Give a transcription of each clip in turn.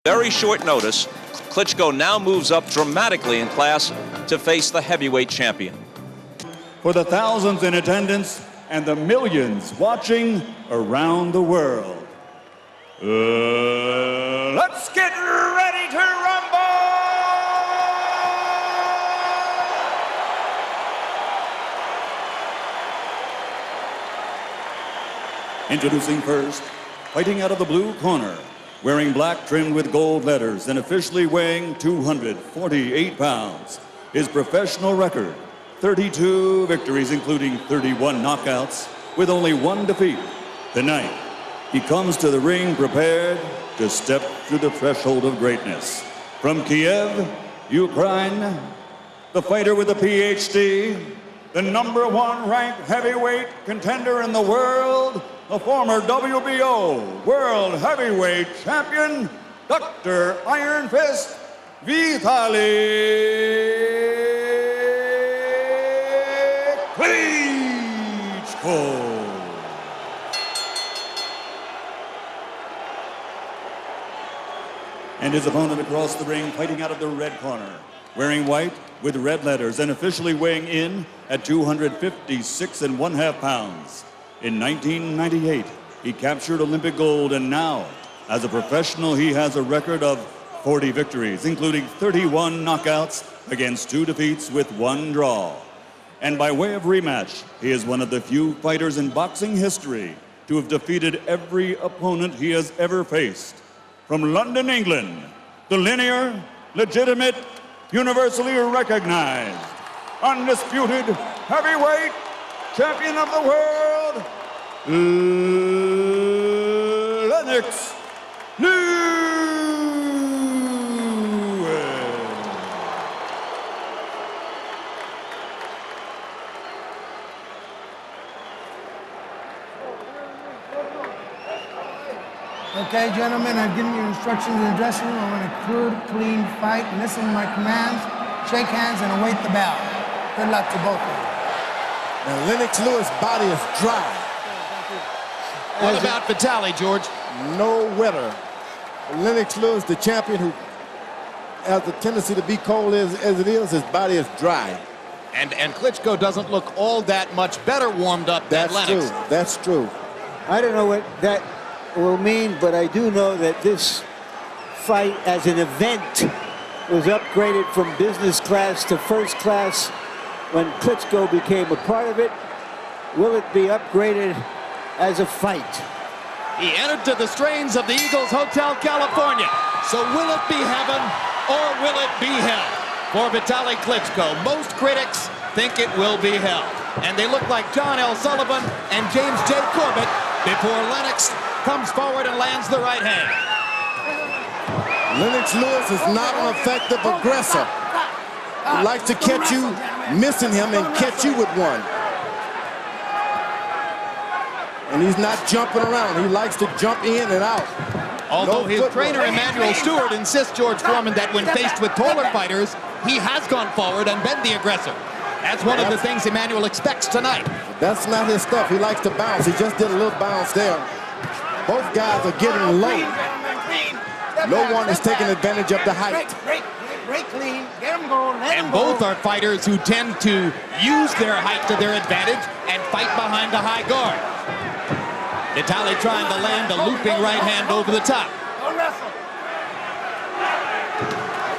Very short notice, Klitschko now moves up dramatically in class to face the heavyweight champion. For the thousands in attendance and the millions watching around the world, let's get ready to rumble! Introducing first, fighting out of the blue corner, wearing black trimmed with gold letters and officially weighing 248 pounds. His professional record, 32 victories, including 31 knockouts, with only one defeat. Tonight, he comes to the ring prepared to step through the threshold of greatness. From Kiev, Ukraine, the fighter with a PhD, the #1 ranked heavyweight contender in the world, the former WBO World Heavyweight Champion, Dr. Iron Fist, Vitali Klitchko. And his opponent across the ring, fighting out of the red corner, wearing white with red letters and officially weighing in at 256.5 pounds. In 1998, he captured Olympic gold, and now, as a professional, he has a record of 40 victories, including 31 knockouts against 2 defeats with 1 draw. And by way of rematch, he is one of the few fighters in boxing history to have defeated every opponent he has ever faced. From London, England, the linear, legitimate, universally recognized, undisputed heavyweight champion of the world, Lennox Lewis. Okay, gentlemen, I've given you instructions in the dressing room. I want a good, clean fight. Listen to my commands, shake hands, and await the bell. Good luck to both of you. Now, Lennox Lewis' body is dry. What about Vitali, George? No wetter. Lennox Lewis, the champion who has the tendency to be cold as it is, his body is dry. And Klitschko doesn't look all that much better warmed up than Lennox. That's true. I don't know what that will mean, but I do know that this fight as an event was upgraded from business class to first class when Klitschko became a part of it. Will it be upgraded as a fight? He entered to the strains of the Eagles Hotel, California. So will it be heaven or will it be hell for Vitali Klitschko? Most critics think it will be hell. And they look like John L. Sullivan and James J. Corbett before Lennox comes forward and lands the right hand. Lennox Lewis is not an effective aggressor. He likes to catch you missing him and catch you with one. And he's not jumping around. He likes to jump in and out. Although his trainer, Emmanuel Stewart, insists, George Foreman, that when faced with taller fighters, he has gone forward and been the aggressor. That's one of the things Emmanuel expects tonight. That's not his stuff. He likes to bounce. He just did a little bounce there. Both guys are getting low. No one is taking advantage of the height. Break clean, get him going, let him go. And both are fighters who tend to use their height to their advantage and fight behind the high guard. Vitali trying to land a looping right hand over the top.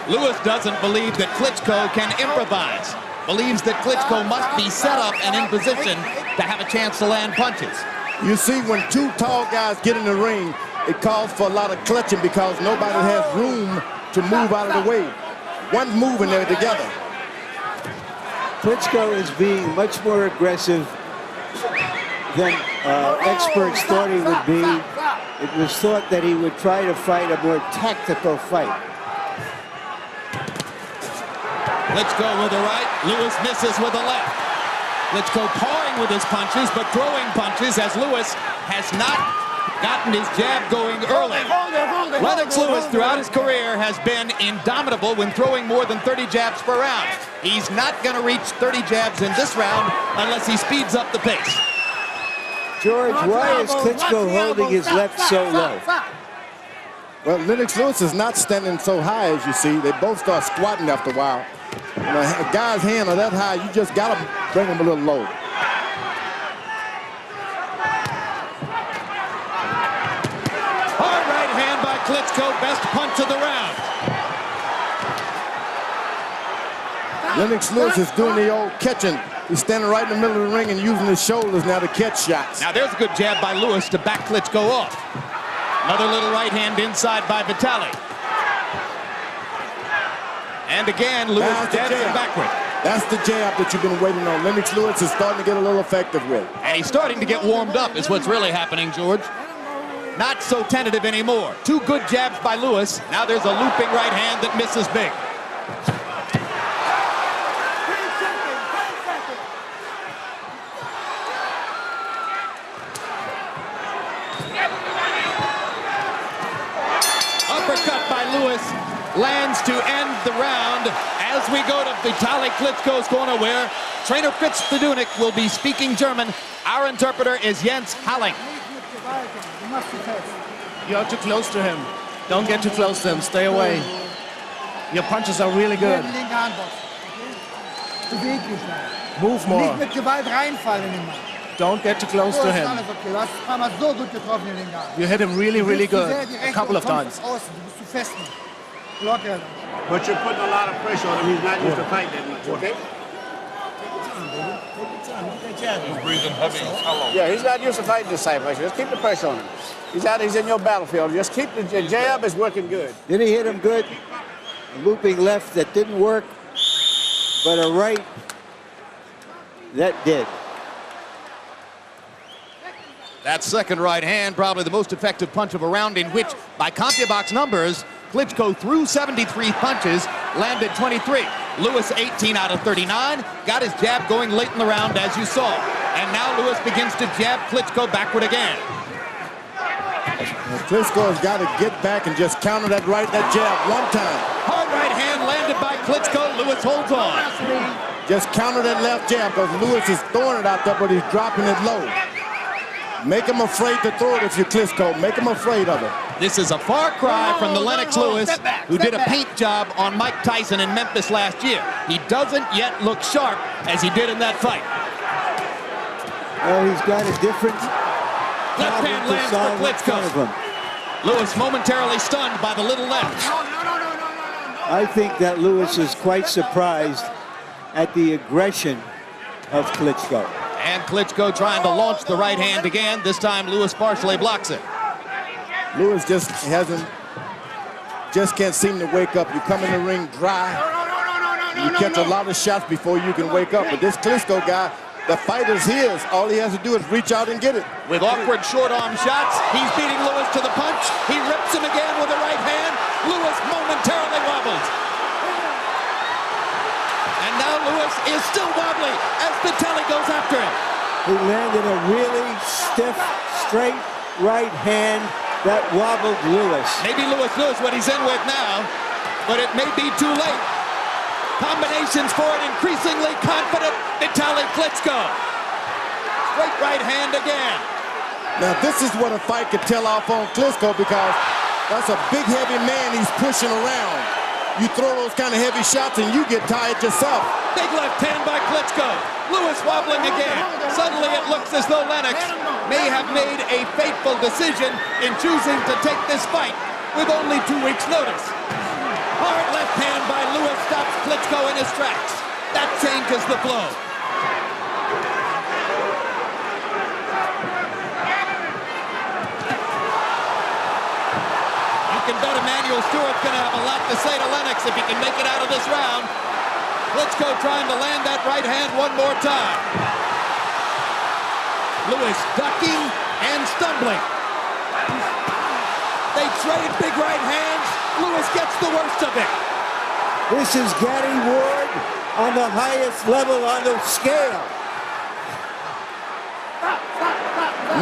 Lewis doesn't believe that Klitschko can improvise. Believes that Klitschko must be set up and in position to have a chance to land punches. You see, when 2 tall guys get in the ring, it calls for a lot of clutching because nobody has room to move out of the way. One's moving there together. Klitschko is being much more aggressive than experts thought he would be. It was thought that he would try to fight a more tactical fight. Klitschko with the right, Lewis misses with the left. Klitschko pawing with his punches, but throwing punches as Lewis has not gotten his jab going early. Lennox Lewis throughout his career has been indomitable when throwing more than 30 jabs per round. He's not going to reach 30 jabs in this round unless he speeds up the pace. George, why is Klitschko holding his left so low? Well, Lennox Lewis is not standing so high as you see. They both start squatting after a while. When a guy's hand are that high, you just got to bring him a little low. Hard right hand by Klitschko, best punch of the round. Lennox Lewis is doing the old catching. He's standing right in the middle of the ring and using his shoulders now to catch shots. Now there's a good jab by Lewis to back Klitschko off. Another little right hand inside by Vitali. And again, Lewis jabs him backward. That's the jab that you've been waiting on. Lennox Lewis is starting to get a little effective with. And he's starting to get warmed up is what's really happening, George. Not so tentative anymore. Two good jabs by Lewis. Now there's a looping right hand that misses big. Uppercut by Lewis lands to end the round. As we go to Vitali Klitschko's corner, where trainer Fritz the Dunik will be speaking German. Our interpreter is Jens Halling. You're too close to him. Don't get too close to him. Stay away. Your punches are really good. Move more. Nicht mit Gewalt reinfallen in den Mann. Don't get too close to him. Okay. Du hast ein paar Mal so gut getroffen in den Garten. You hit him really, really good. Du bist zu sehr A direkt couple of und kommst times. von außen. Du bist zu fest. Locker. But you're putting a lot of pressure on him. He's not used to fight that much, okay? Yeah, he's not used to fighting this type of pressure. Just keep the pressure on him. He's in your battlefield. Just keep the jab is working good. Then he hit him good. A looping left that didn't work, but a right that did. That second right hand, probably the most effective punch of a round, in which, by CompuBox numbers, Klitschko threw 73 punches, landed 23. Lewis 18 out of 39, got his jab going late in the round, as you saw. And now Lewis begins to jab Klitschko backward again. Well, Klitschko has got to get back and just counter that jab one time. Hard right hand landed by Klitschko. Lewis holds on. Just counter that left jab, because Lewis is throwing it out there, but he's dropping it low. Make him afraid to throw it if you're Klitschko. Make him afraid of it. This is a far cry from the Lennox Lewis who did a paint job on Mike Tyson in Memphis last year. He doesn't yet look sharp as he did in that fight. Well, he's got a different Left hand lands for Klitschko. Lewis momentarily stunned by the little left. I think that Lewis is quite surprised at the aggression of Klitschko. And Klitschko trying to launch the right hand again. This time Lewis partially blocks it. Lewis just can't seem to wake up. You come in the ring dry. You catch a lot of shots before you can wake up. But this Klitschko guy, the fight is his. All he has to do is reach out and get it. With awkward short arm shots, he's beating Lewis to the punch. He rips him again with the right hand. Lewis momentarily wobbles. And now Lewis is still wobbly as Vitali goes after him. He landed a really stiff, straight right hand that wobbled Lewis. Maybe Lewis knows what he's in with now, but it may be too late. Combinations for an increasingly confident Vitali Klitschko. Straight right hand again. Now this is what a fight could tell off on Klitschko, because that's a big heavy man he's pushing around. You throw those kind of heavy shots and you get tired yourself. Big left hand by Klitschko. Lewis wobbling again. Suddenly it looks as though Lennox may have made a fateful decision in choosing to take this fight with only 2 weeks' notice. Hard left hand by Lewis stops Klitschko in his tracks. That changes the flow. You can bet Emmanuel Stewart's going to have a lot to say to Lennox if he can make it out of this round. Klitschko trying to land that right hand one more time. Lewis ducking and stumbling. They trade big right hands. Lewis gets the worst of it. This is Gatti Ward on the highest level on the scale.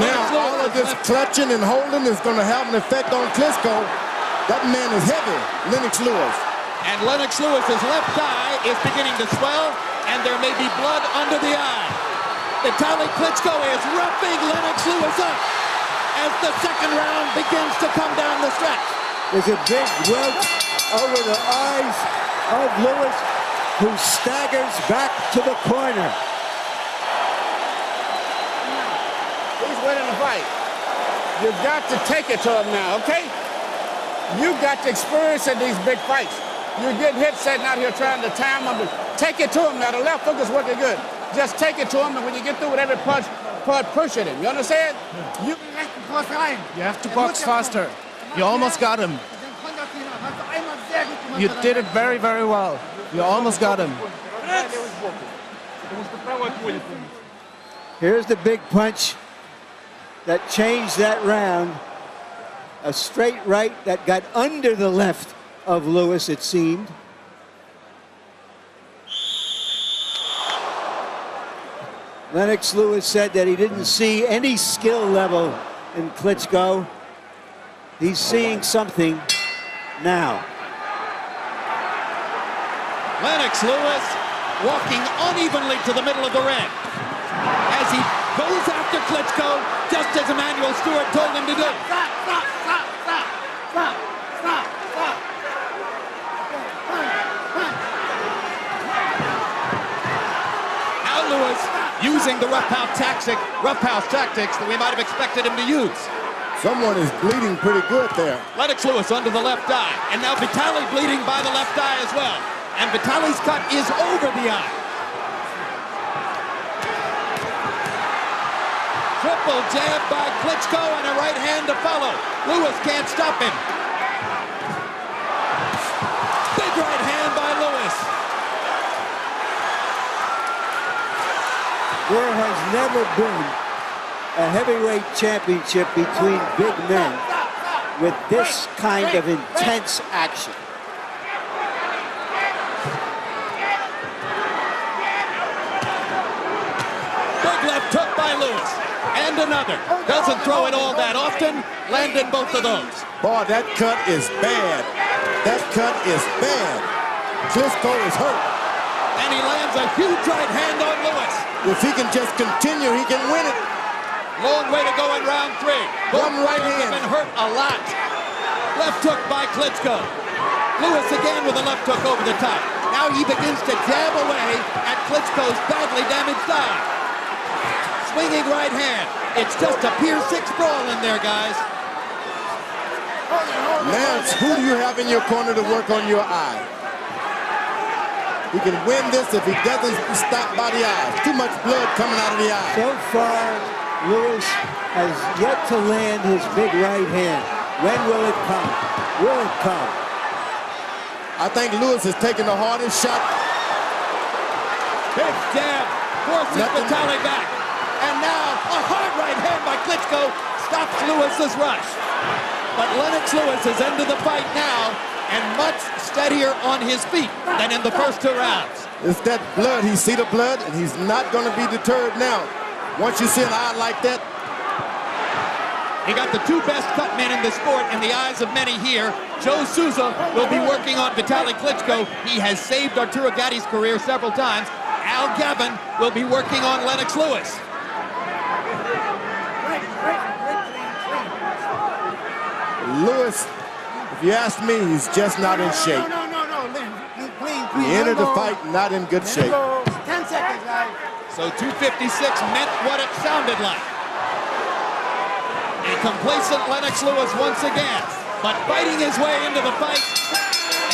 Now all of this clutching and holding is going to have an effect on Klitschko. That man is heavy, Lennox Lewis. And Lennox Lewis's left eye is beginning to swell, and there may be blood under the eye. Vitali Klitschko is roughing Lennox Lewis up as the second round begins to come down the stretch. There's a big welt over the eyes of Lewis, who staggers back to the corner. He's winning the fight. You've got to take it to him now, okay? You've got to experience in these big fights. You're getting hit sitting out here trying to time him. Take it to him now. The left hook is working good. Just take it to him, and when you get through with every punch, push at him. You understand? You have to box faster. You almost got him. You did it very, very well. You almost got him. Here's the big punch that changed that round. A straight right that got under the left of Lewis, it seemed. Lennox Lewis said that he didn't see any skill level in Klitschko. He's seeing something now. Lennox Lewis walking unevenly to the middle of the ring as he goes after Klitschko, just as Emmanuel Stewart told him to do. Now Lewis using the roughhouse tactics that we might have expected him to use. Someone is bleeding pretty good there. Lennox Lewis under the left eye, and now Vitali bleeding by the left eye as well. And Vitali's cut is over the eye. Triple jab by Klitschko and a right hand to follow. Lewis can't stop him. Big right hand by Lewis. There has never been a heavyweight championship between big men with this kind of intense action. Big left hook by Lewis. And another. Doesn't throw it all that often. Landed both of those. Boy, that cut is bad. That cut is bad. Klitschko is hurt. And he lands a huge right hand on Lewis. If he can just continue, he can win it. Long way to go in round 3. One right players hand. have been hurt a lot. Left hook by Klitschko. Lewis again with a left hook over the top. Now he begins to jab away at Klitschko's badly damaged eye. Swinging right hand. It's just a Pier 6 brawl in there, guys. Lance, who do you have in your corner to work on your eye? He can win this if he doesn't stop by the eye. Too much blood coming out of the eye. So far, Lewis has yet to land his big right hand. When will it come? Will it come? I think Lewis has taken the hardest shot. Big jab. Forces Vitali back. And now a hard right hand by Klitschko stops Lewis's rush. But Lennox Lewis is into the fight now and much steadier on his feet than in the first 2 rounds. It's that blood. He see the blood, and he's not going to be deterred now. Once you see an eye like that. He got the 2 best cut men in the sport in the eyes of many here. Joe Souza will be working on Vitali Klitschko. He has saved Arturo Gatti's career several times. Al Gavin will be working on Lennox Lewis. Lewis, if you ask me, he's just not in shape. No, Lynn. Clean. He entered the fight not in good shape. 10 seconds, guys. So 256 meant what it sounded like. A complacent Lennox Lewis once again, but fighting his way into the fight.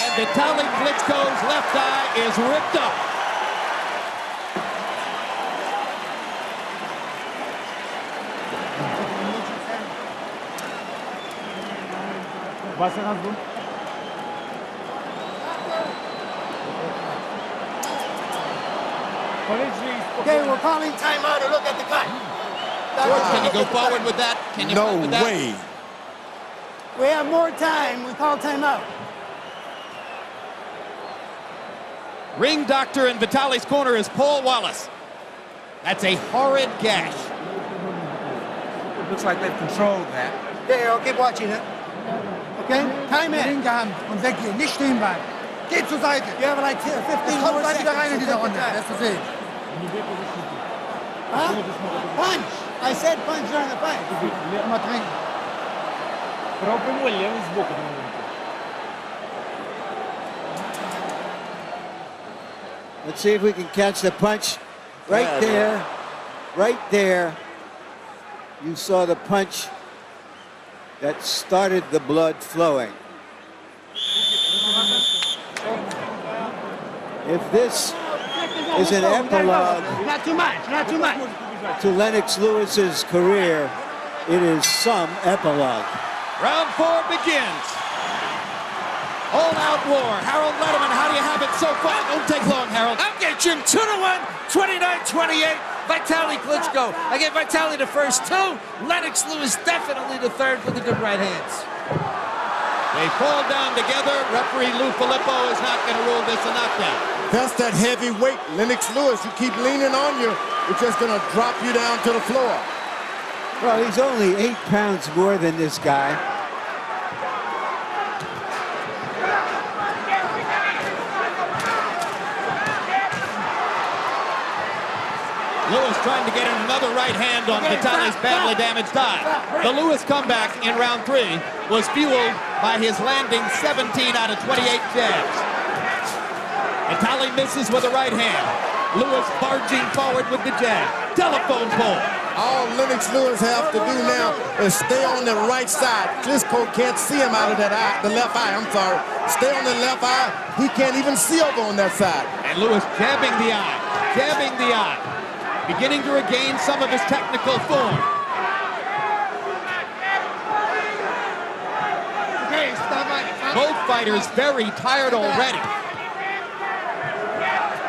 And Vitali Klitschko's left eye is ripped up. Okay, we're calling timeout to look at the cut. Can you go forward with that? Can you No with that? way. We have more time. We call timeout. Ring doctor in Vitali's corner is Paul Wallace. That's a horrid gash. Looks like they've controlled that. Okay, I'll keep watching it. Okay, time in. Hingehauen und weggehen, nicht stehen bleiben. Geht zur Seite. You have like 15 Kommt more gleich wieder seconds. rein in diese Runde. Das ist es. Huh? Punch. I said punch during the fight. Immer trinken. Let's see if we can catch the punch. Right there. Right there. You saw the punch that started the blood flowing. If this is an epilogue Not too much, not too much. to Lennox Lewis's career, it is some epilogue. Round 4 begins. All-out war. Harold Letterman, how do you have it so far? Don't take long, Harold. I'm getting Jim 2-1, 29-28. Vitali Klitchko. I get Vitali the first 2. Lennox Lewis definitely the third with the good right hands. They fall down together. Referee Lou Filippo is not going to rule this a knockdown. That's that heavy weight. Lennox Lewis, you keep leaning on you, it's just going to drop you down to the floor. Well, he's only 8 pounds more than this guy. Lewis trying to get in another right hand on Vitali's badly damaged eye. The Lewis comeback in round 3 was fueled by his landing 17 out of 28 jabs. Vitali misses with the right hand. Lewis barging forward with the jab. Telephone pole. All Lennox Lewis have to do now is stay on the right side. Klitschko can't see him out of that eye, the left eye, I'm sorry. Stay on the left eye. He can't even see over on that side. And Lewis jabbing the eye, jabbing the eye. Beginning to regain some of his technical form. Both fighters very tired already.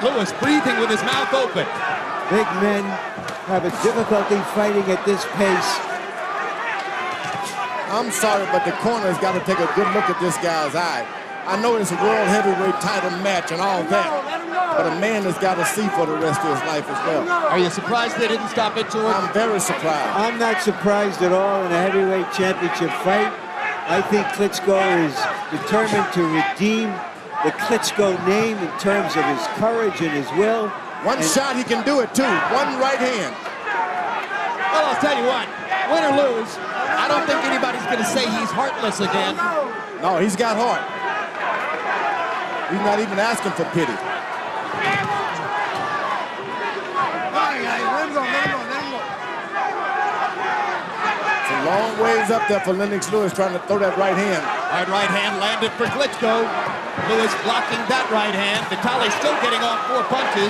Lewis breathing with his mouth open. Big men have a difficulty fighting at this pace. I'm sorry, but the corner's got to take a good look at this guy's eye. I know it's a world heavyweight title match and all that, but a man has got to see for the rest of his life as well. Are you surprised they didn't stop it to him? I'm very surprised. I'm not surprised at all in a heavyweight championship fight. I think Klitschko is determined to redeem the Klitschko name in terms of his courage and his will. One shot, he can do it too. One right hand. Well, I'll tell you what, win or lose, I don't think anybody's going to say he's heartless again. No, he's got heart. He's not even asking for pity. It's a long ways up there for Lennox Lewis trying to throw that right hand. Hard right hand landed for Klitschko. Lewis blocking that right hand. Vitali still getting off 4 punches.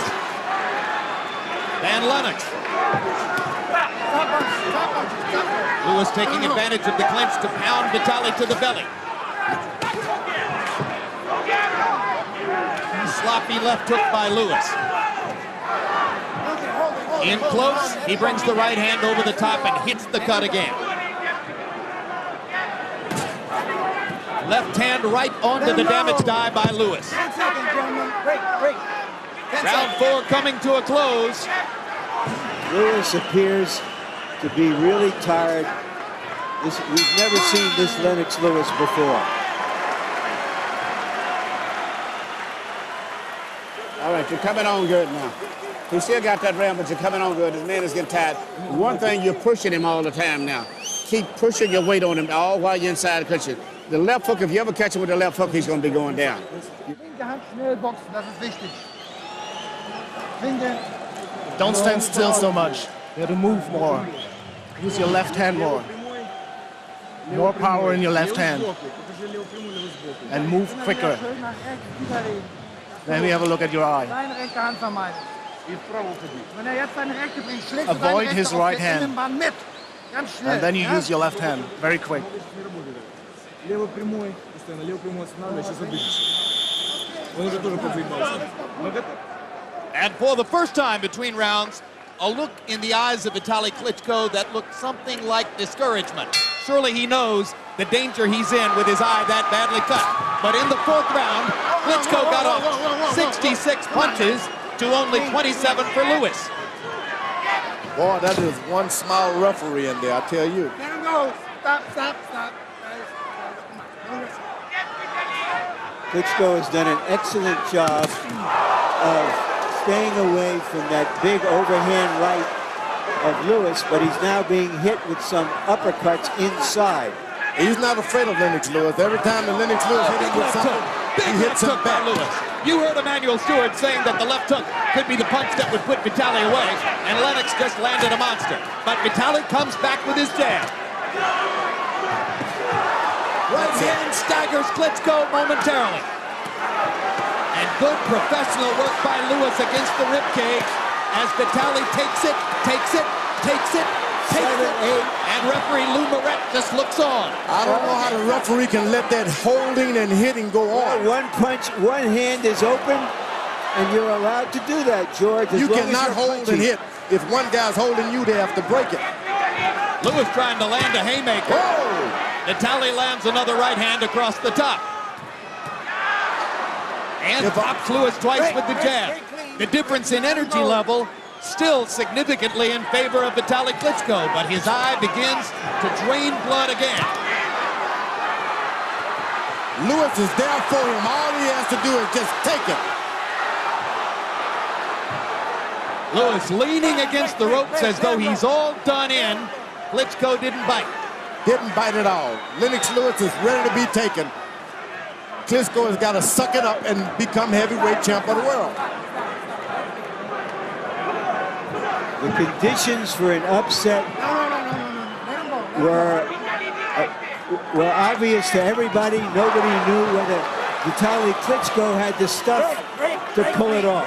And Lennox. Lewis taking advantage of the clinch to pound Vitali to the belly. Sloppy left hook by Lewis. In close, he brings the right hand over the top and hits the cut again. Left hand right onto the damaged eye by Lewis. Round 4 coming to a close. Lewis appears to be really tired. We've never seen this Lennox Lewis before. All right, you're coming on good now. He still got that round, but you're coming on good. His man is getting tired. One thing, you're pushing him all the time now. Keep pushing your weight on him all while you're inside the clinch. The left hook, if you ever catch him with the left hook, he's going to be going down. Don't stand still so much. You have to move more. Use your left hand more. More power in your left hand. And move quicker. Let me have a look at your eye. Avoid his right hand. And then you use your left hand. Very quick. And for the first time between rounds, a look in the eyes of Vitali Klitschko that looked something like discouragement. Surely he knows the danger he's in with his eye that badly cut. But in the 4th round, Klitschko got off 66 punches to only 27 for Lewis. Boy, that is one small referee in there, I tell you. Let him go. Stop. Klitschko has done an excellent job of staying away from that big overhand right of Lewis, but he's now being hit with some uppercuts inside. He's not afraid of Lennox Lewis. Every time that Lennox Lewis hit him with something, he hits him back. Lewis. You heard Emmanuel Stewart saying that the left hook could be the punch that would put Vitali away, and Lennox just landed a monster. But Vitali comes back with his jab. Right hand staggers Klitschko momentarily. And good professional work by Lewis against the ribcage as Vitali takes it, takes it, takes it, takes it, and referee Lou Moret just looks on. I don't know how the referee can let that holding and hitting go on. One punch, one hand is open, and you're allowed to do that, George. You cannot hold and hit. If one guy's holding you, they have to break it. Lewis trying to land a haymaker. Vitali lands another right hand across the top. And drops Lewis twice with the jab. The difference in energy level still significantly in favor of Vitali Klitschko, but his eye begins to drain blood again. Lewis is there for him. All he has to do is just take it. Lewis leaning against the ropes as though he's all done in. Klitschko didn't bite. Didn't bite at all. Lennox Lewis is ready to be taken. Klitschko has got to suck it up and become heavyweight champ of the world. The conditions for an upset were obvious to everybody. Nobody knew whether Vitali Klitschko had the stuff to pull it off.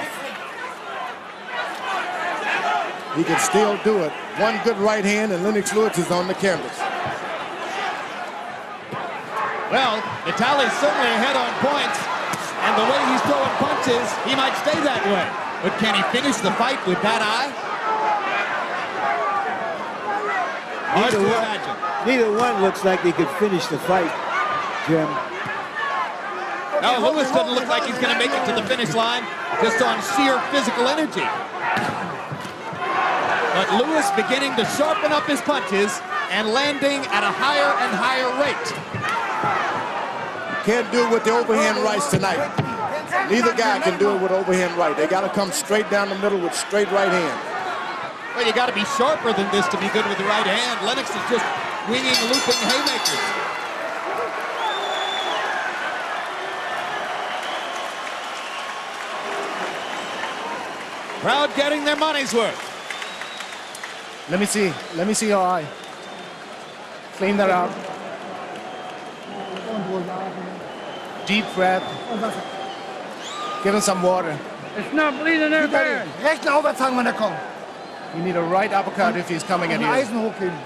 He can still do it. One good right hand and Lennox Lewis is on the canvas. Well, Vitali's certainly ahead on points, and the way he's throwing punches, he might stay that way. But can he finish the fight with that eye? Neither one looks like they could finish the fight, Jim. No, Lewis doesn't look like he's going to make it to the finish line just on sheer physical energy. But Lewis beginning to sharpen up his punches and landing at a higher and higher rate. Can't do it with the overhand rights tonight. Neither guy can do it with overhand right. They got to come straight down the middle with straight right hand. Well, you got to be sharper than this to be good with the right hand. Lennox is just winging, looping haymakers. Crowd getting their money's worth. Let me see your eye. Clean that out. Deep breath. Give him some water. It's not bleeding there, man. Rechte Overzang, wenn er kommt. You need a right uppercut if he's coming at you. Eisen hochheben.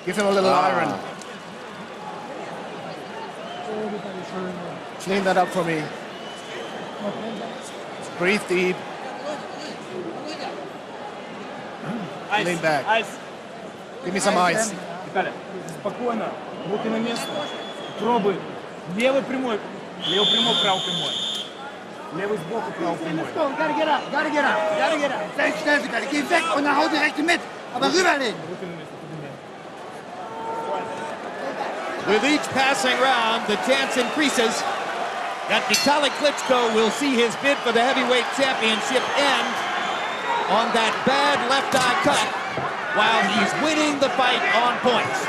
Give him a little iron. Clean that up for me. Breathe deep. Lean back. Give me some ice. Виталий, спокойно, руки на место. Пробуй. Левый прямой, правый прямой. Lewis sboku, prawo prямой. Gotta get up, gotta get up, gotta get up. Sehr schnell, Vitali. Geh weg und dann hau die rechte mit. Aber rüberlegen. With each passing round, the chance increases that Vitali Klitschko will see his bid for the heavyweight championship end on that bad left eye cut while he's winning the fight on points.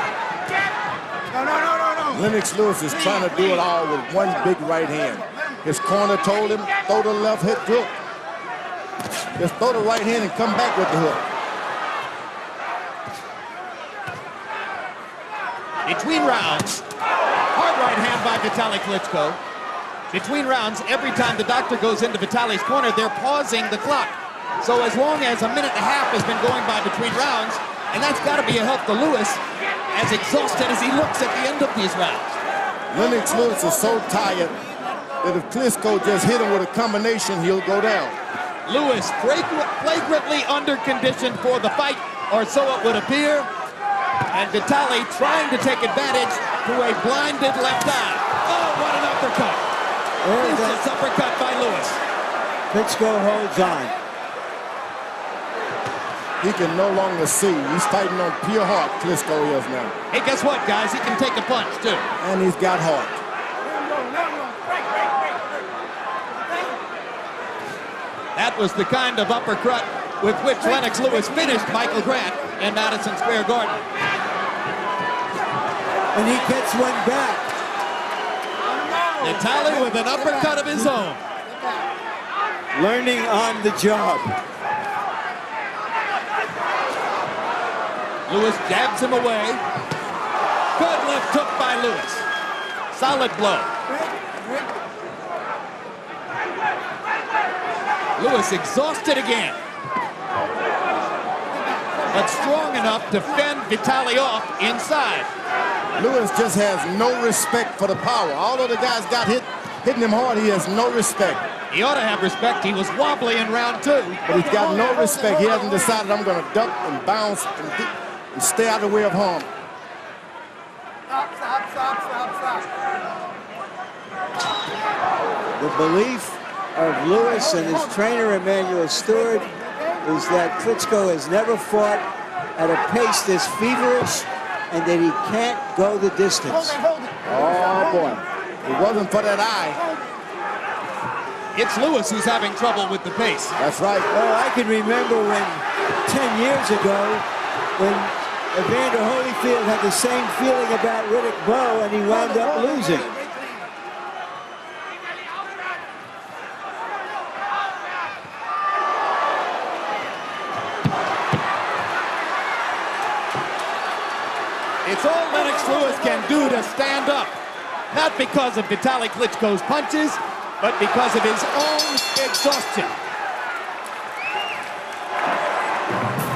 No. Lennox Lewis is trying to do it all with one big right hand. His corner told him, throw the left hook. Just throw the right hand and come back with the hook. Between rounds, hard right hand by Vitali Klitschko. Between rounds, every time the doctor goes into Vitali's corner, they're pausing the clock. So as long as a minute and a half has been going by between rounds, and that's got to be a help to Lewis, as exhausted as he looks at the end of these rounds. Lennox Lewis is so tired that if Klitschko just hit him with a combination, he'll go down. Lewis flagrantly underconditioned for the fight, or so it would appear. And Vitali trying to take advantage through a blinded left eye. Oh, what an uppercut. Vicious uppercut by Lewis. Klitschko holds on. He can no longer see. He's fighting on pure heart, Klitschko is now. Hey, guess what, guys? He can take a punch, too. And he's got heart. That was the kind of uppercut with which Lennox Lewis finished Michael Grant in Madison Square Garden. And he gets one back. Vitali with an uppercut of his own. learning on the job. Lewis jabs him away. Good left hook by Lewis. Solid blow. Lewis exhausted again. But strong enough to fend Vitali off inside. Lewis just has no respect for the power. Although the guys got hitting him hard, he has no respect. He ought to have respect. He was wobbly in round 2. But he's got no respect. He hasn't decided, I'm going to duck and bounce and stay out of the way of harm. The belief of Lewis and his trainer, Emmanuel Stewart, is that Klitschko has never fought at a pace this feverish and that he can't go the distance. Oh, boy. It wasn't for that eye. It's Lewis who's having trouble with the pace. That's right. Well, I can remember when 10 years ago, when Evander Holyfield had the same feeling about Riddick Bowe and he wound up losing. It's all Lennox Lewis can do to stand up. Not because of Vitali Klitschko's punches, but because of his own exhaustion.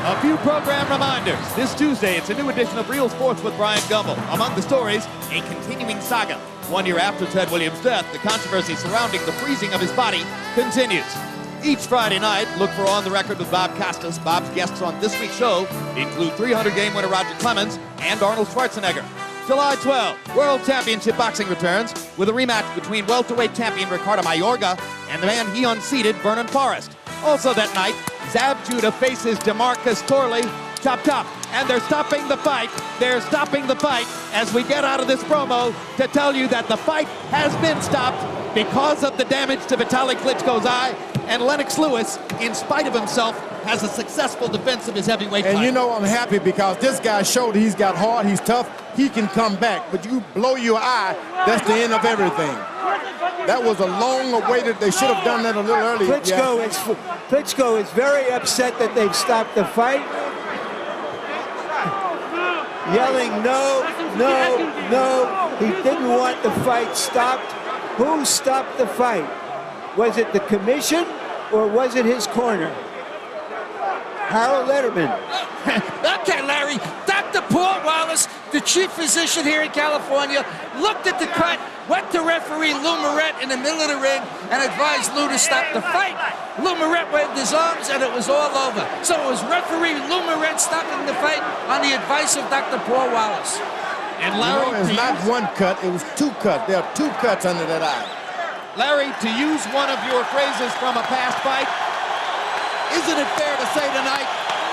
A few program reminders. This Tuesday, it's a new edition of Real Sports with Brian Gumbel. Among the stories, a continuing saga. 1 year after Ted Williams' death, the controversy surrounding the freezing of his body continues. Each Friday night, look for On the Record with Bob Costas. Bob's guests on this week's show include 300-game winner Roger Clemens and Arnold Schwarzenegger. July 12, World Championship Boxing returns with a rematch between welterweight champion Ricardo Mayorga and the man he unseated, Vernon Forrest. Also that night, Zab Judah faces DeMarcus Torley. Chop, chop. And they're stopping the fight. They're stopping the fight as we get out of this promo to tell you that the fight has been stopped because of the damage to Vitali Klitschko's eye. And Lennox Lewis, in spite of himself, has a successful defense of his heavyweight And fight. you know I'm happy because this guy showed he's got heart, he's tough, he can come back. But you blow your eye, that's the end of everything. That was a long awaited, they should have done that a little earlier. Klitschko is very upset that they've stopped the fight. Yelling no, no, no. He didn't want the fight stopped. Who stopped the fight? Was it the commission or was it his corner? Harold Letterman. Okay, Larry. Dr. Paul Wallace, the chief physician here in California, looked at the cut, went to referee Lou Moret in the middle of the ring, and advised Lou to stop the fight. Lou Moret waved his arms, and it was all over. So it was referee Lou Moret stopping the fight on the advice of Dr. Paul Wallace. And Larry, you know, it's not one cut, it was 2 cuts. There are 2 cuts under that eye. Larry, to use one of your phrases from a past fight, isn't it fair to say tonight,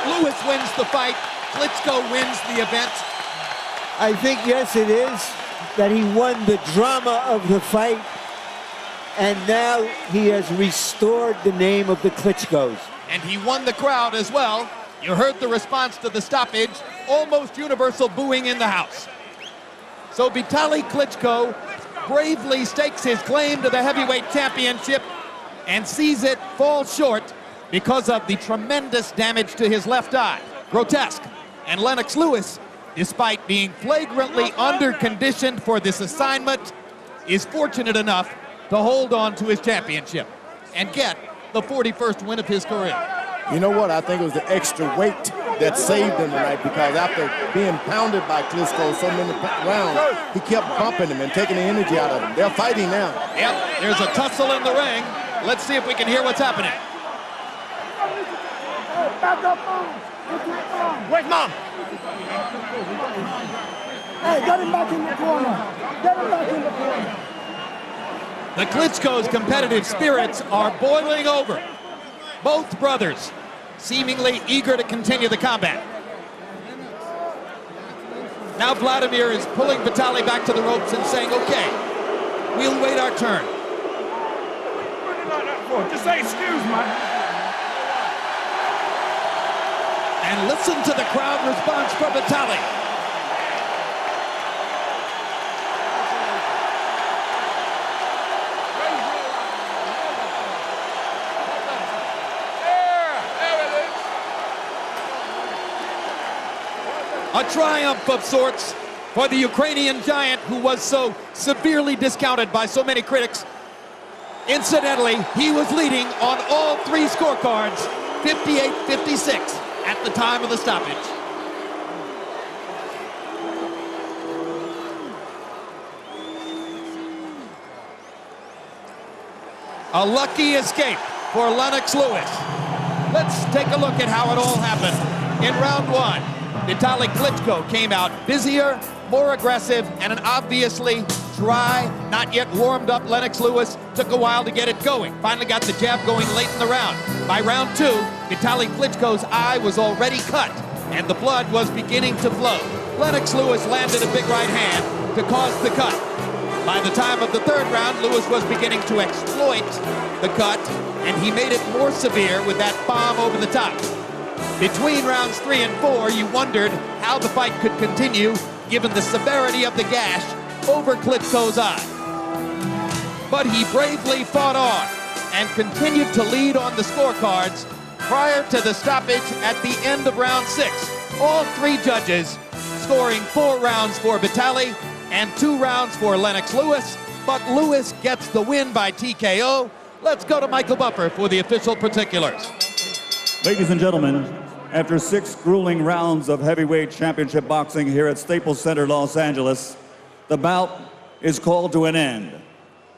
Lewis wins the fight, Klitschko wins the event? I think, yes, it is, that he won the drama of the fight, and now he has restored the name of the Klitschkos. And he won the crowd as well. You heard the response to the stoppage, almost universal booing in the house. So Vitali Klitschko bravely stakes his claim to the heavyweight championship and sees it fall short because of the tremendous damage to his left eye. Grotesque. And Lennox Lewis, despite being flagrantly underconditioned for this assignment, is fortunate enough to hold on to his championship and get the 41st win of his career. You know what? I think it was the extra weight that saved him tonight because after being pounded by Klitschko so many rounds, he kept bumping him and taking the energy out of him. They're fighting now. Yep, there's a tussle in the ring. Let's see if we can hear what's happening. Where's Mom? Hey, get him back in the corner. Get him back in the corner. The Klitschko's competitive spirits are boiling over. Both brothers seemingly eager to continue the combat. Now Vladimir is pulling Vitali back to the ropes and saying, okay, we'll wait our turn. Just say excuse me. And listen to the crowd response from Vitali. A triumph of sorts for the Ukrainian giant who was so severely discounted by so many critics. Incidentally, he was leading on all three scorecards, 58-56 at the time of the stoppage. A lucky escape for Lennox Lewis. Let's take a look at how it all happened. In round one, Vitali Klitchko came out busier, more aggressive, and an obviously dry, not yet warmed up Lennox Lewis took a while to get it going. Finally got the jab going late in the round. By round two, Vitali Klitchko's eye was already cut, and the blood was beginning to flow. Lennox Lewis landed a big right hand to cause the cut. By the time of the third round, Lewis was beginning to exploit the cut, and he made it more severe with that bomb over the top. Between rounds 3 and 4, you wondered how the fight could continue given the severity of the gash over Klitschko's eye. But he bravely fought on and continued to lead on the scorecards prior to the stoppage at the end of round 6. All three judges scoring 4 rounds for Vitali and 2 rounds for Lennox Lewis, but Lewis gets the win by TKO. Let's go to Michael Buffer for the official particulars. Ladies and gentlemen, after 6 grueling rounds of heavyweight championship boxing here at Staples Center, Los Angeles, the bout is called to an end.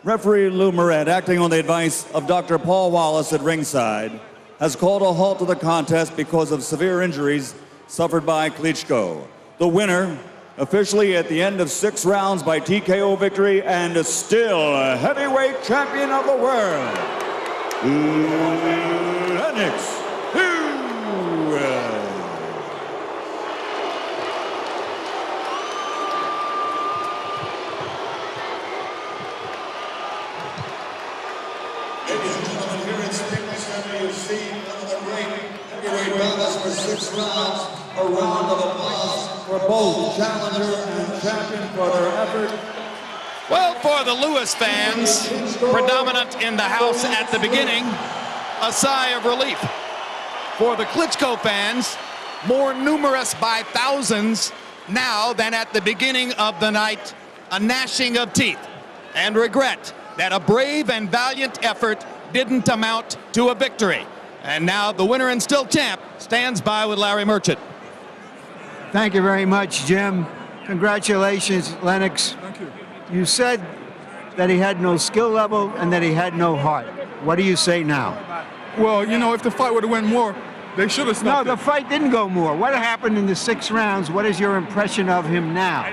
Referee Lou Moret, acting on the advice of Dr. Paul Wallace at ringside, has called a halt to the contest because of severe injuries suffered by Klitschko. The winner, officially at the end of 6 rounds by TKO victory and still a heavyweight champion of the world, Lennox Lewis. Ladies and gentlemen, here at Staples Center, you've seen one of the great heavyweight battles for 6 rounds. A round of applause for both challenger and champion for their effort. Well, for the Lewis fans, predominant in the house at the beginning, a sigh of relief. For the Klitschko fans, more numerous by thousands now than at the beginning of the night, a gnashing of teeth and regret that a brave and valiant effort didn't amount to a victory. And now the winner and still champ stands by with Larry Merchant. Thank you very much, Jim. Congratulations, Lennox. Thank you. You said that he had no skill level and that he had no heart. What do you say now? Well, you know, if the fight would have went more, they should have stopped No, the fight didn't go more. What happened in the 6 rounds? What is your impression of him now?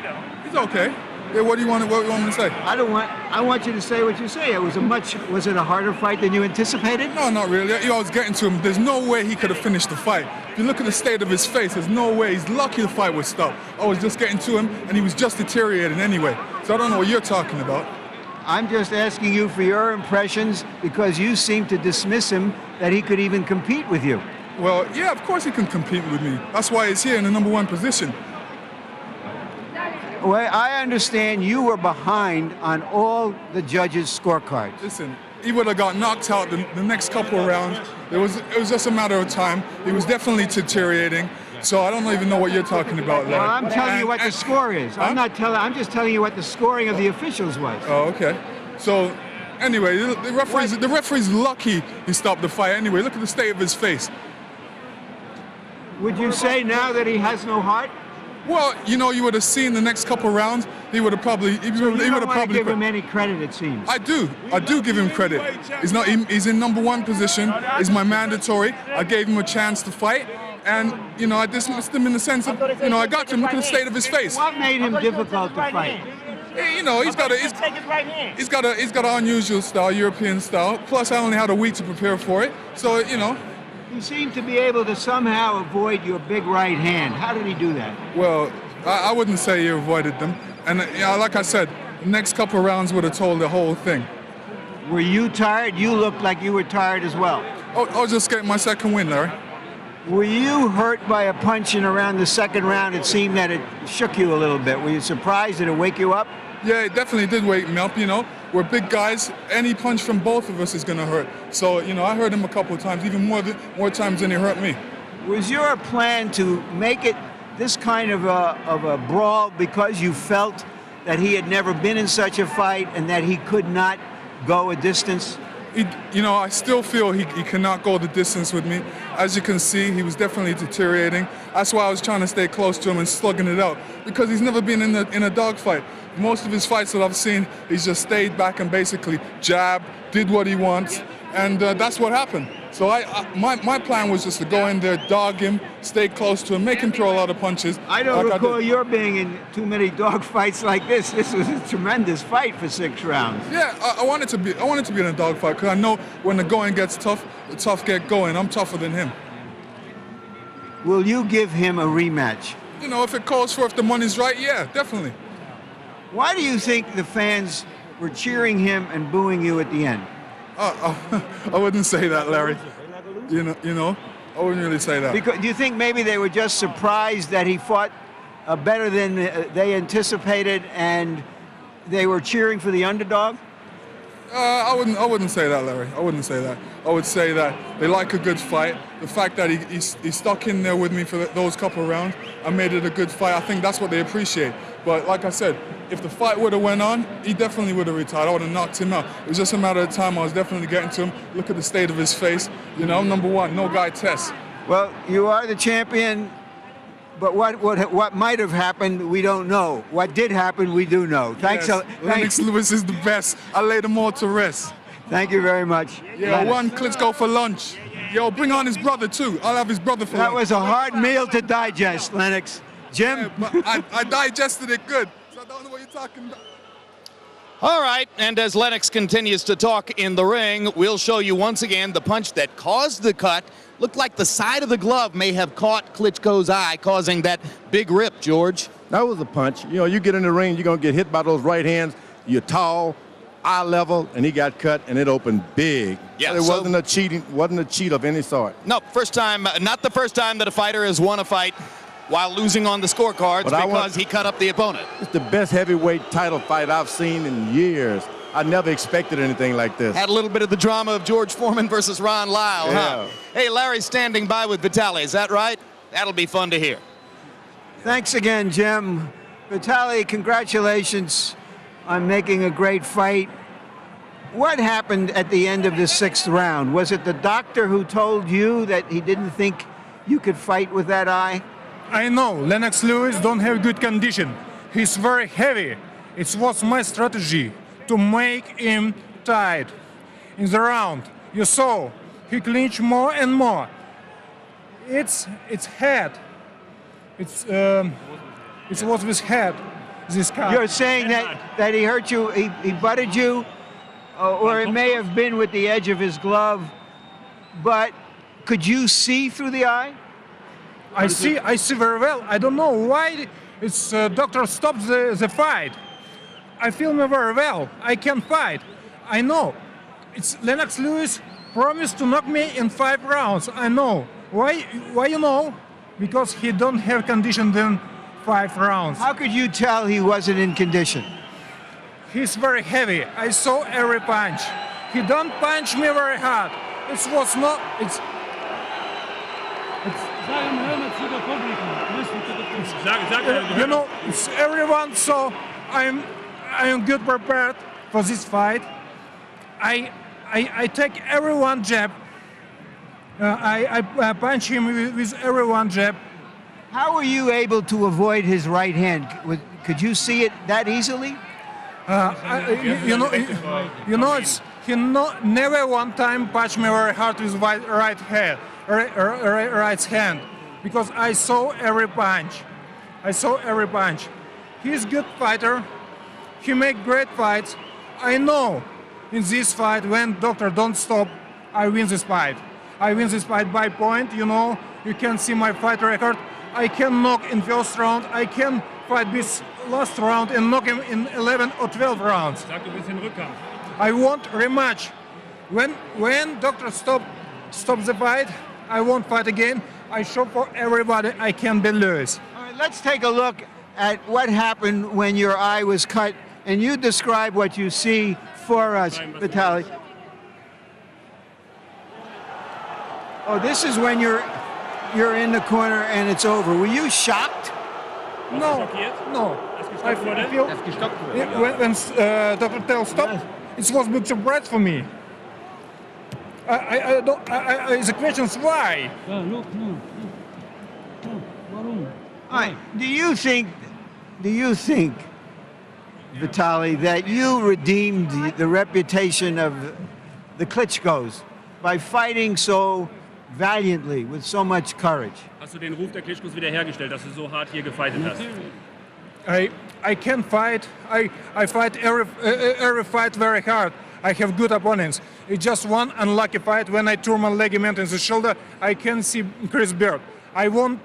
He's okay. Yeah, what do you want me to say? I want you to say what you say. Was it a harder fight than you anticipated? No, not really. I was getting to him. There's no way he could have finished the fight. If you look at the state of his face, there's no way. He's lucky the fight was stopped. I was just getting to him, and he was just deteriorating anyway. So I don't know what you're talking about. I'm just asking you for your impressions because you seem to dismiss him that he could even compete with you. Well, yeah, of course he can compete with me. That's why he's here in the #1 position. Well, I understand you were behind on all the judges' scorecards. Listen, he would have got knocked out the next couple of rounds. It was just a matter of time. He was definitely deteriorating. So I don't even know what you're talking about, Larry. Well, I'm telling you what the score is. Huh? I'm just telling you what the scoring of the officials was. Oh, okay. So, anyway, the referee's lucky he stopped the fight. Anyway, look at the state of his face. Would you say now that he has no heart? Well, you know, you would have seen the next couple rounds. He would have probably. You don't want to give him any credit, it seems. I do give him credit. He's in #1 position. He's my mandatory. I gave him a chance to fight, and you know, I dismissed him in the sense of, you know, I got to him. Look at the state of his face. What made him difficult to fight? You know, he's got an unusual style, European style. Plus, I only had a week to prepare for it. So, you know. He seemed to be able to somehow avoid your big right hand. How did he do that? Well, I wouldn't say he avoided them. And like I said, the next couple of rounds would have told the whole thing. Were you tired? You looked like you were tired as well. Oh, I was just getting my second win, Larry. Were you hurt by a punch in around the second round? It seemed that it shook you a little bit. Were you surprised? Did it wake you up? Yeah, it definitely did wake me up, you know. We're big guys. Any punch from both of us is going to hurt. So, you know, I hurt him a couple of times, even more times than he hurt me. Was your plan to make it this kind of a brawl because you felt that he had never been in such a fight and that he could not go a distance? You know, I still feel he cannot go the distance with me. As you can see, he was definitely deteriorating. That's why I was trying to stay close to him and slugging it out, because he's never been in a dogfight. Most of his fights that I've seen, he's just stayed back and basically jabbed, did what he wants, and that's what happened. So my plan was just to go in there, dog him, stay close to him, make him throw a lot of punches. I don't recall your being in too many dog fights like this. This was a tremendous fight for 6 rounds. Yeah, I wanted to be in a dog fight because I know when the going gets tough, the tough get going. I'm tougher than him. Will you give him a rematch? You know, if it calls for, if the money's right, yeah, definitely. Why do you think the fans were cheering him and booing you at the end? I wouldn't say that, Larry. You know, I wouldn't really say that. Because do you think maybe they were just surprised that he fought better than they anticipated, and they were cheering for the underdog? I wouldn't say that, Larry. I wouldn't say that. I would say that they like a good fight. The fact that he stuck in there with me for those couple of rounds and made it a good fight, I think that's what they appreciate. But like I said, if the fight would have went on, he definitely would have retired. I would have knocked him out. It was just a matter of time. I was definitely getting to him. Look at the state of his face. You know, I'm number one. No guy tests. Well, you are the champion, but what might have happened, we don't know. What did happen, we do know. Thanks. Yes, Lennox Lewis is the best. I laid them all to rest. Thank you very much. Yeah, let's go for lunch. Yo, bring on his brother, too. I'll have his brother for lunch. That was a hard meal to digest, Lennox. Jim? Yeah, I digested it good, so I don't know what you're talking about. All right, and as Lennox continues to talk in the ring, we'll show you once again the punch that caused the cut. Looked like the side of the glove may have caught Klitschko's eye, causing that big rip, George. That was a punch. You know, you get in the ring, you're going to get hit by those right hands. You're tall, eye level, and he got cut, and it opened big. Yeah, it wasn't a cheat of any sort. No, first time, not the first time that a fighter has won a fight while losing on the scorecards because he cut up the opponent. It's the best heavyweight title fight I've seen in years. I never expected anything like this. Had a little bit of the drama of George Foreman versus Ron Lyle, huh? Hey, Larry's standing by with Vitali, is that right? That'll be fun to hear. Thanks again, Jim. Vitali, congratulations on making a great fight. What happened at the end of the 6th round? Was it the doctor who told you that he didn't think you could fight with that eye? I know, Lennox Lewis don't have good condition. He's very heavy. It was my strategy to make him tight. In the round, you saw, he clinched more and more. It's head. It was with head, this cut. You're saying that he hurt you, he butted you, or it may have been with the edge of his glove, but could you see through the eye? I see very well. I don't know why it's doctor stopped the fight. I feel me very well. I can fight. I know. It's Lennox Lewis promised to knock me in 5 rounds. I know. Why you know? Because he don't have condition in 5 rounds. How could you tell he wasn't in condition? He's very heavy. I saw every punch. He don't punch me very hard. It was not. You know, it's everyone, so I'm good prepared for this fight. I take everyone jab. I punch him with everyone jab. How were you able to avoid his right hand? Could you see it that easily? He never one time punched me very hard with right hand, because I saw every punch. He's a good fighter. He make great fights. I know in this fight when doctor don't stop, I win this fight. I win this fight by point. You know, you can see my fight record. I can knock in first round. I can fight this last round and knock him in 11 or 12 rounds. I want rematch. When doctor stop the fight, I won't fight again. I show for everybody I can be Lewis. All right, let's take a look at what happened when your eye was cut, and you describe what you see for us, Vitali. Oh, this is when your you're in the corner and it's over. Were you shocked? No, no. I feel when Dr. Tell stopped, it was a big surprise for me. The question is why? All right. Do you think, Vitali, that you redeemed the reputation of the Klitschkos by fighting so valiantly with so much courage? Hast du den Ruf der Klitschkos wiederhergestellt, dass du so hart hier gefightet hast? I can fight. I fight every fight very hard. I have good opponents. It's just one unlucky fight when I tore my ligament in the shoulder. I can see Chris Bird. I won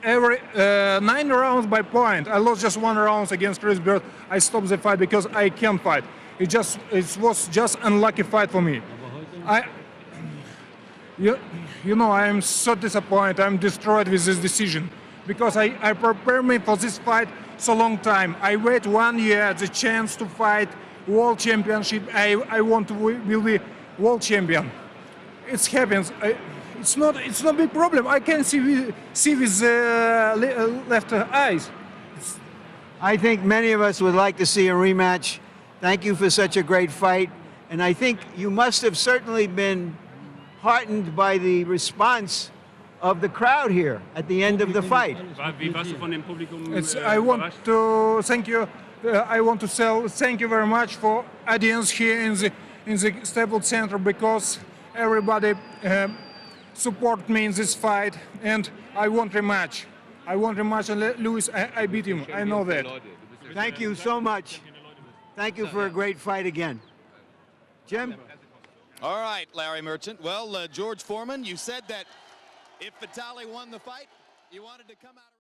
every 9 rounds by point. I lost just 1 round against Chris Bird. I stopped the fight because I can fight. It was just unlucky fight for me. You know, I am so disappointed. I'm destroyed with this decision because I prepared me for this fight so long time. I wait 1 year the chance to fight world championship. I want to be world champion. It happens. It's not a big problem. I can see with left eyes. I think many of us would like to see a rematch. Thank you for such a great fight. And I think you must have certainly been heartened by the response of the crowd here at the end of the fight. I want to thank you. I want to thank you very much for audience here in the Staples Center because everybody support me in this fight, and I want rematch. I want rematch, and Lewis, I beat him. I know that. Thank you so much. Thank you for a great fight again. Jim? All right, Larry Merchant. Well, George Foreman, you said that if Vitali won the fight, you wanted to come out.